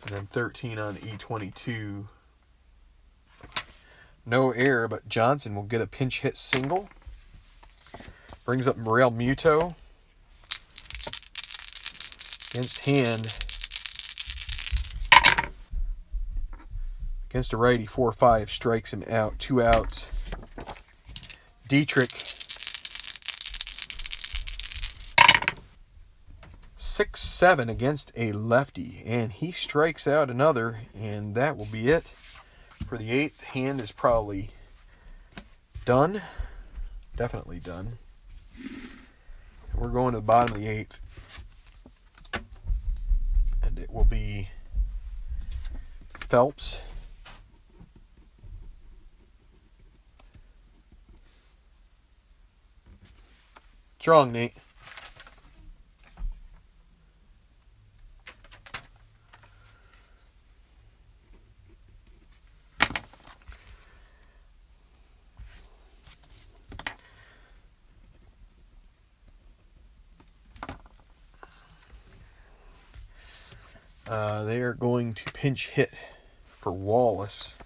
And then 13 on the E22. No error, but Johnson will get a pinch hit single. Brings up Morel Muto. Against hand. Against a righty, 4-5 strikes him out. 2 outs. Dietrich. 6-7 against a lefty. And he strikes out another. And that will be it for the 8th. Hand is probably done. Definitely done. We're going to the bottom of the 8th. And it will be Phelps. What's wrong, Nate? They are going to pinch hit for Wallace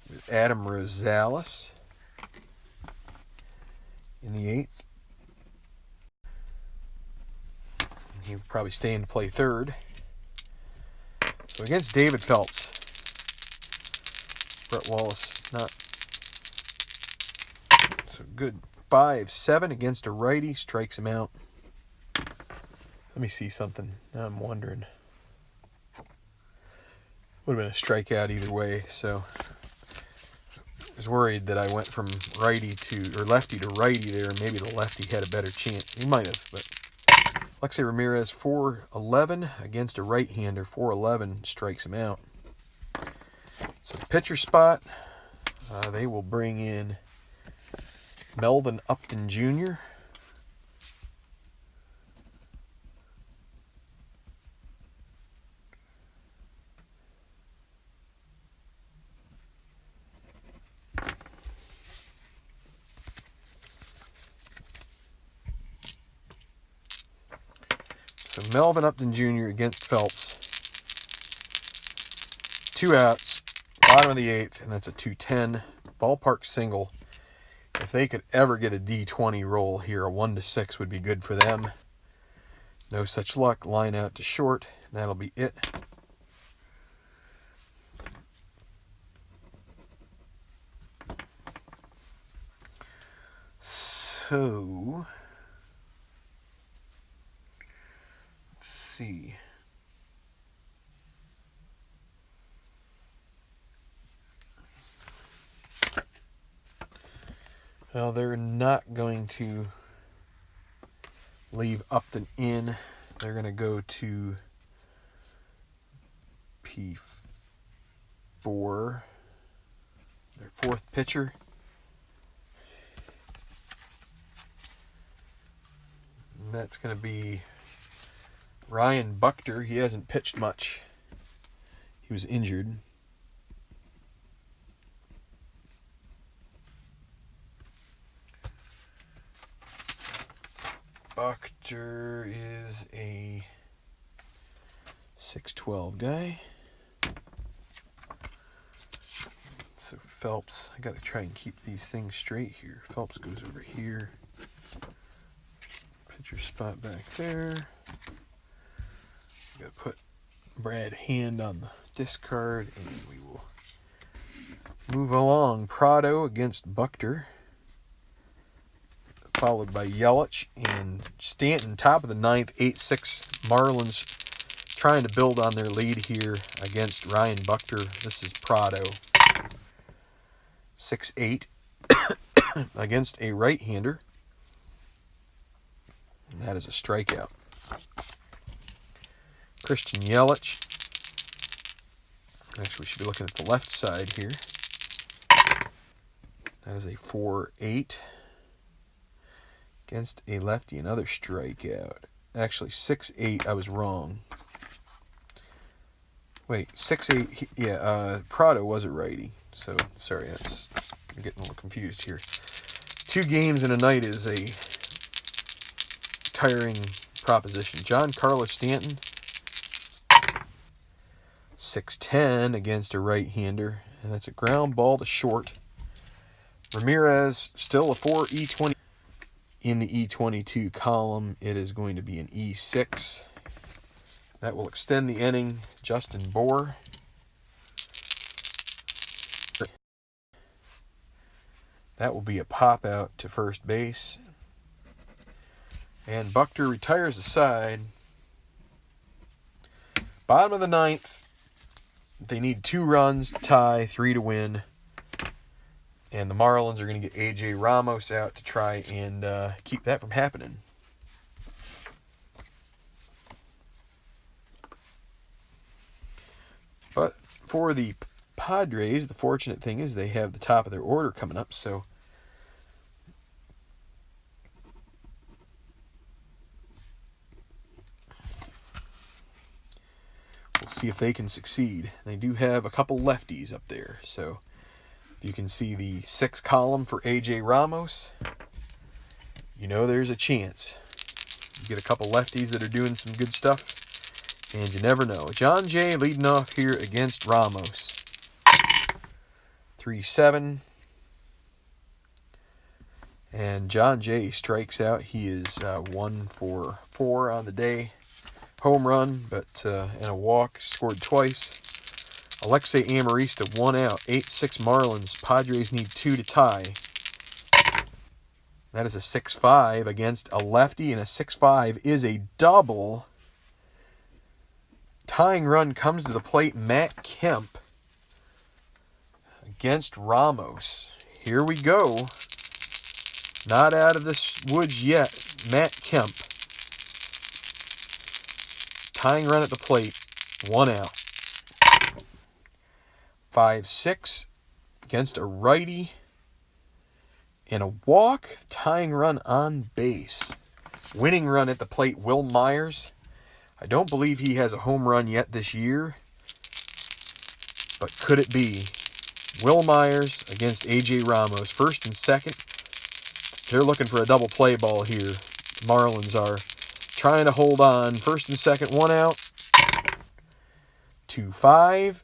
with Adam Rosales. in the 8th. He would probably stay in to play third. So against David Phelps, Brett Wallace not so good. 5-7 against a righty, strikes him out. Let me see something. Now I'm wondering. Would have been a strikeout either way, so I was worried that I went from lefty to righty there, and maybe the lefty had a better chance. He might have, but Alexei Ramirez, 4-11 against a right-hander. 4-11 strikes him out. So the pitcher spot, they will bring in Melvin Upton Jr. So Melvin Upton Jr. against Phelps. 2 outs, bottom of the 8th, and that's a 2-10 ballpark single. If they could ever get a D20 roll here, a 1-6 would be good for them. No such luck. Line out to short. That'll be it. So, let's see. Well, they're not going to leave Upton in. They're going to go to P4, their 4th pitcher. And that's going to be Ryan Buchter. He hasn't pitched much. He was injured. Buchter is a 6'12" guy. So Phelps, I got to try and keep these things straight here. Phelps goes over here. Pitcher spot back there. Got to put Brad Hand on the discard, and we will move along. Prado against Buchter, followed by Yelich and Stanton. Top of the 9th, 8-6. Marlins trying to build on their lead here against Ryan Buchter. This is Prado. 6-8 against a right-hander. And that is a strikeout. Christian Yelich. Actually, we should be looking at the left side here. That is a 4-8 against a lefty. Another strikeout. Actually, 6-8. I was wrong. Wait, 6-8. Yeah, Prado was a righty. So, sorry, I'm getting a little confused here. 2 games in a night is a tiring proposition. Giancarlo Stanton, 6-10 against a right-hander, and that's a ground ball to short. Ramirez, still a 4 E20. In the E22 column, it is going to be an E6. That will extend the inning. Justin Bohr. That will be a pop out to first base. And Buchter retires the side. Bottom of the 9th. They need 2 runs to tie, 3 to win. And the Marlins are going to get A.J. Ramos out to try and keep that from happening. But for the Padres, the fortunate thing is they have the top of their order coming up, so we'll see if they can succeed. They do have a couple lefties up there, so if you can see the 6 column for A.J. Ramos, you know there's a chance. You get a couple lefties that are doing some good stuff, and you never know. John Jay leading off here against Ramos. 3-7. And John Jay strikes out. He is 1 for 4 on the day. Home run, but and a walk. Scored twice. Alexei Amarista, 1 out. 8-6 Marlins. Padres need 2 to tie. That is a 6-5 against a lefty, and a 6-5 is a double. Tying run comes to the plate. Matt Kemp against Ramos. Here we go. Not out of this woods yet. Matt Kemp. Tying run at the plate. 1 out. 5-6 against a righty. And a walk. Tying run on base. Winning run at the plate. Will Myers. I don't believe he has a home run yet this year. But could it be? Will Myers against A.J. Ramos. First and second. They're looking for a double play ball here. Marlins are trying to hold on. First and second, 1 out. 2-5.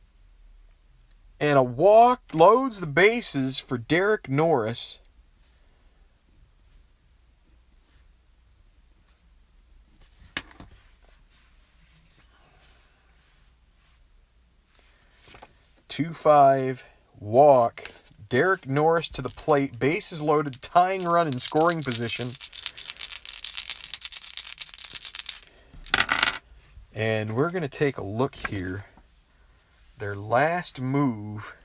And a walk loads the bases for Derek Norris. Walk. Derek Norris to the plate. Bases loaded. Tying run in scoring position. And we're going to take a look here. Their last move.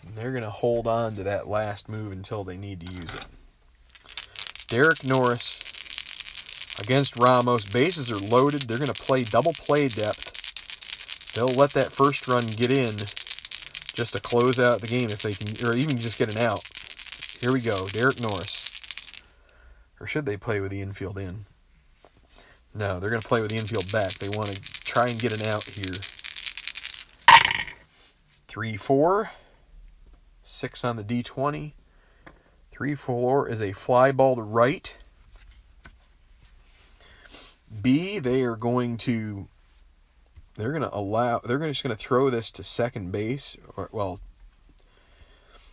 And they're going to hold on to that last move until they need to use it. Derek Norris against Ramos. Bases are loaded. They're going to play double play depth. They'll let that first run get in just to close out the game if they can, or even just get an out. Here we go. Derek Norris. Or should they play with the infield in? No, they're going to play with the infield back. They want to try and get an out here. 3-4. 6 on the D20. 3-4 is a fly ball to right. B, they're just going to throw this to second base.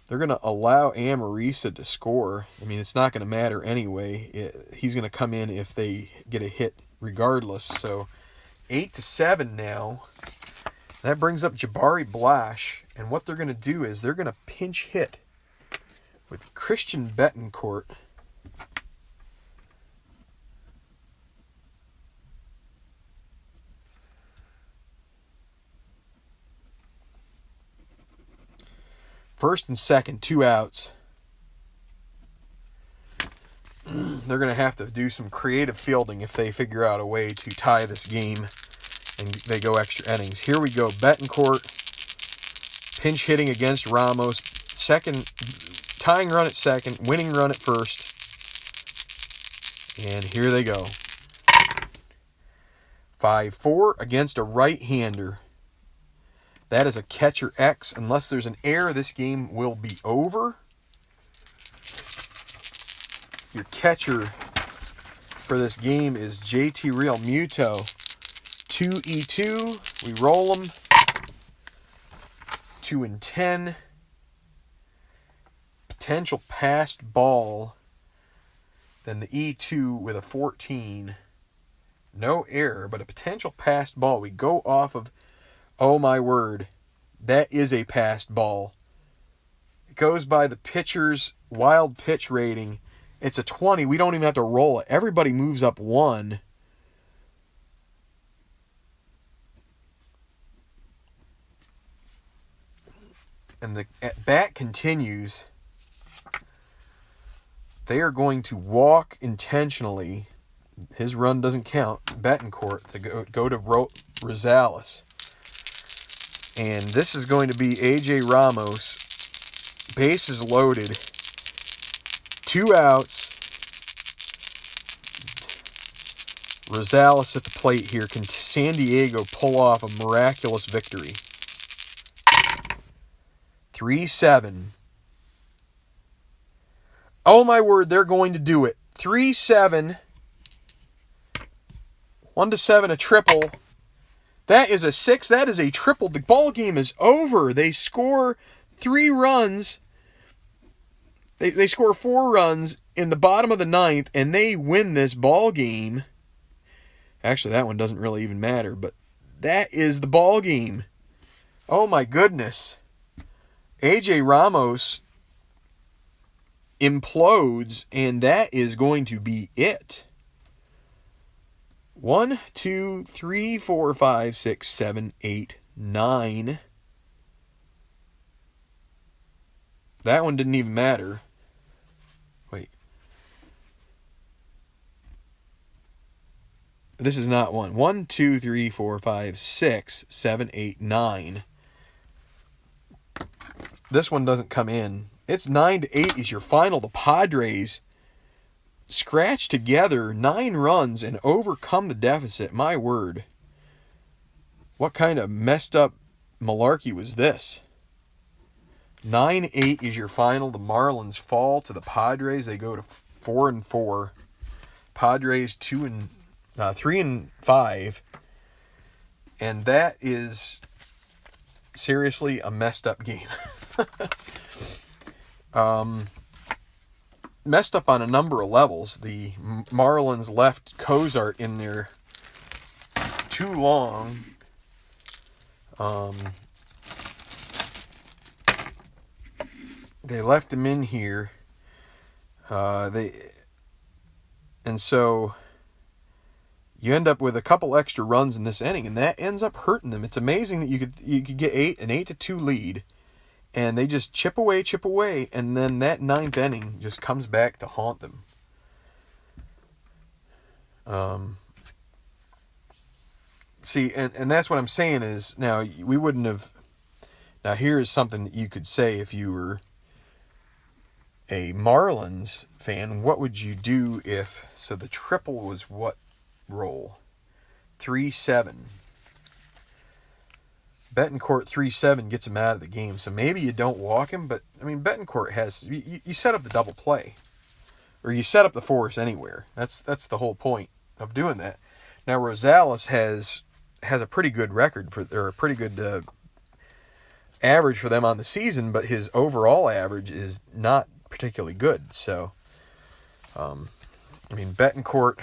They're going to allow Amarista to score. I mean, it's not going to matter anyway. He's going to come in if they get a hit regardless. So 8-7 now. That brings up Jabari Blash. And what they're going to do is they're going to pinch hit with Christian Betancourt. First and second, 2 outs. They're going to have to do some creative fielding if they figure out a way to tie this game and they go extra innings. Here we go. Betancourt pinch hitting against Ramos. Second, tying run at second, winning run at first. And here they go. 5-4 against a right-hander. That is a catcher X. Unless there's an error, this game will be over. Your catcher for this game is JT Realmuto. 2-2. We roll them. 2-10. Potential passed ball. Then the E2 with a 14. No error, but a potential passed ball. We go off of, oh my word, that is a passed ball. It goes by the pitcher's wild pitch rating. It's a 20. We don't even have to roll it. Everybody moves up 1. And the at-bat continues. They are going to walk intentionally. His run doesn't count. Betancourt to go to Rosales. And this is going to be A.J. Ramos. Bases loaded. 2 outs. Rosales at the plate here. Can San Diego pull off a miraculous victory? 3-7. Oh my word, they're going to do it. 3-7. 1-7, a triple. That is a 6. That is a triple. The ball game is over. They score 3 runs. They score 4 runs in the bottom of the 9th, and they win this ball game. Actually, that one doesn't really even matter, but that is the ball game. Oh my goodness. AJ Ramos implodes, and that is going to be it. 1, 2, 3, 4, 5, 6, 7, 8, 9. That one didn't even matter. Wait. This is not 1. 1, 2, 3, 4, 5, 6, 7, 8, 9. This one doesn't come in. It's 9-8 is your final. The Padres scratch together 9 runs and overcome the deficit. My word. What kind of messed up malarkey was this? 9-8 is your final. The Marlins fall to the Padres. They go to 4-4. Padres 3-5. And that is seriously a messed up game. Messed up on a number of levels. The Marlins left Cozart in there too long. They left him in here. And so you end up with a couple extra runs in this inning, and that ends up hurting them. It's amazing that you could get an 8-2 lead, and they just chip away, and then that 9th inning just comes back to haunt them. See, and that's what I'm saying is, now, we wouldn't have... Now, here is something that you could say if you were a Marlins fan. What would you do if... So the triple was what roll? 3-7. Betancourt 3-7 gets him out of the game. So maybe you don't walk him, but, I mean, Betancourt has... You set up the double play. Or you set up the force anywhere. That's the whole point of doing that. Now, Rosales has a pretty good record or a pretty good average for them on the season, but his overall average is not particularly good. So, I mean, Betancourt,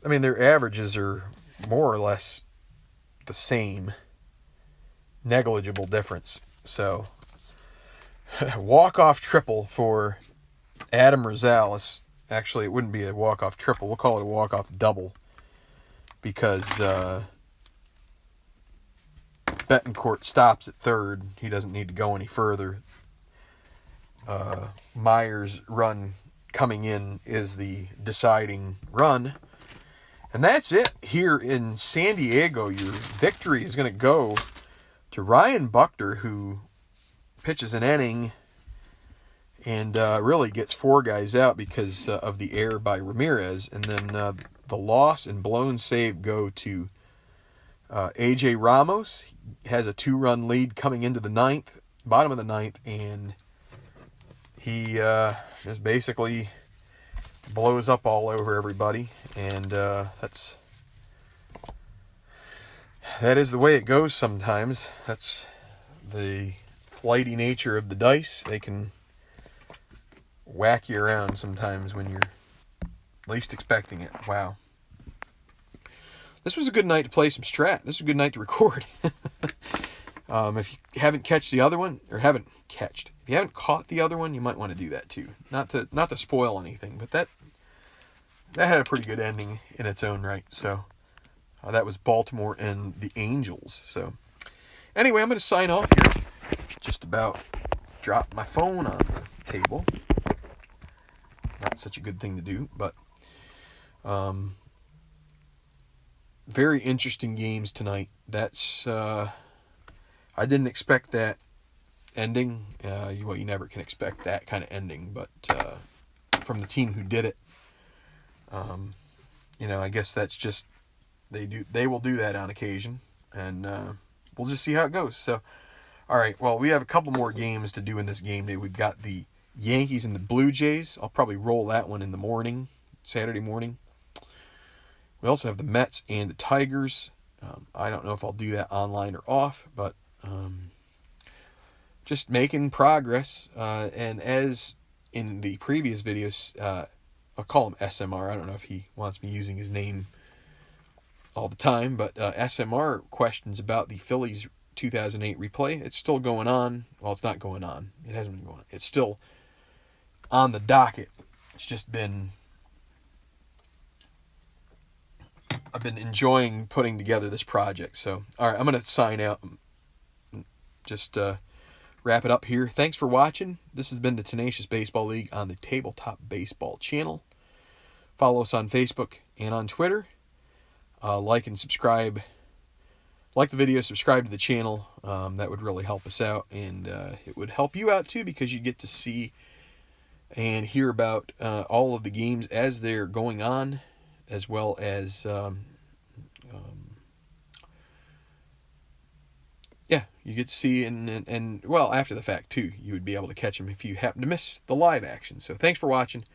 I mean, their averages are more or less the same. Negligible difference. So, walk-off triple for Adam Rosales. Actually, it wouldn't be a walk-off triple. We'll call it a walk-off double. Because Betancourt stops at third. He doesn't need to go any further. Myers' run coming in is the deciding run. And that's it here in San Diego. Your victory is going to go to Ryan Buckner, who pitches an inning and really gets 4 guys out because of the error by Ramirez. And then the loss and blown save go to AJ Ramos. He has a 2-run lead coming into the 9th, bottom of the 9th, and he just basically blows up all over everybody. And that is the way it goes sometimes. That's the flighty nature of the dice. They can whack you around sometimes when you're least expecting it. Wow. This was a good night to play some Strat. This was a good night to record. If you haven't catched the other one, or if you haven't caught the other one, you might want to do that too. Not to spoil anything, but that had a pretty good ending in its own right. So that was Baltimore and the Angels. So anyway, I'm going to sign off here. Just about dropped my phone on the table. Not such a good thing to do, but very interesting games tonight. That's I didn't expect that ending. You never can expect that kind of ending, but from the team who did it, I guess that's just they will do that on occasion, and we'll just see how it goes. So, all right. Well, we have a couple more games to do in this game day. We've got the Yankees and the Blue Jays. I'll probably roll that one in the morning, Saturday morning. We also have the Mets and the Tigers. I don't know if I'll do that online or off, but just making progress. And as in the previous videos, I'll call him SMR. I don't know if he wants me using his name all the time, but SMR questions about the Phillies 2008 replay. It's still going on. Well, it's not going on. It hasn't been going on. It's still on the docket. It's just been... I've been enjoying putting together this project. So, all right, I'm going to sign out. Just wrap it up here. Thanks for watching. This has been the Tenacious Baseball League on the Tabletop Baseball channel. Follow us on Facebook and on Twitter. Like and subscribe. Like the video, subscribe to the channel. That would really help us out, and it would help you out too, because you get to see and hear about all of the games as they're going on, as well as yeah, you get to see and well, after the fact too, you would be able to catch them if you happen to miss the live action. So thanks for watching.